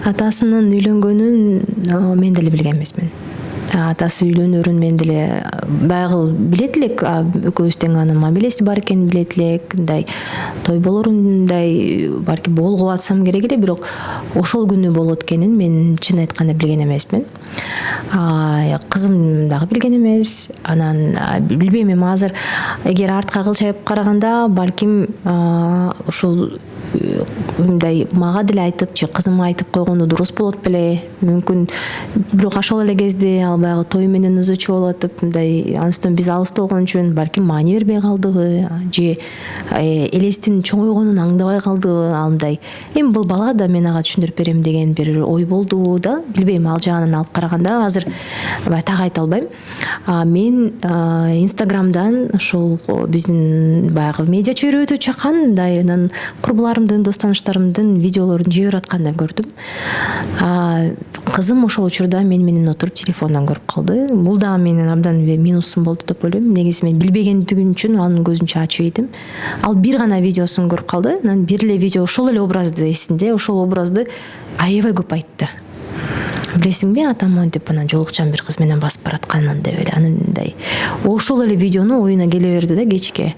Атасынын үйлөнгөнүн мен деле билген эмесмин. Атасы үйлөнөрүн мен деле баягы билет элек, экөөбүз тең анын мамилеси бар экенин билет элек, мындай той болорун мындай балки болгоп атсам керек эле, бирок ошол күнү болот экенин мен чын айтканда билген эмесмин. Кызым дагы билген эмес. Анан билбейм, эми азыр эгер артка кылчайып караганда балким ушул мындай мага деле айтып же кызыма айтып койгону дурус болот беле, мүмкүн. Бирок ошол эле кезде ал баягы той менен ызычуу болуп атып, мындай анысынан биз алыста болгон үчүн балким маани бербей калдыбы, же элестин чоңойгонун аңдабай калдыбы, ал мындай эми бул бала да мен ага түшүндүрүп берем деген бир ой болдубу да, билбейм. Ал жагынан алып караганда азыр так айта албайм. Мен Инстаграмдан ушул биздин баягы медиа чөйрө өтө чакан, мындай анан курбуларымдын, дос таныштарымдын видеолорун жиберип атканда көрдүм. Кызым ошол учурда менен отуруп телефондон көрүп калды. Бул дагы менин абдан минусум болду деп ойлойм. Негизи мен билбегендигим үчүн анын көзүн чачып ийдим. Ал бир гана видеосун көрүп калды. Анан бир эле видео, ошол эле образды эсинде, ошол образды аябай көп айтты. Билесиңби, атам монтип анан жолукчан бир кыз менен басып баратканын деп эле. Анан мындай ошол эле видеону оюна келе берди да кечке.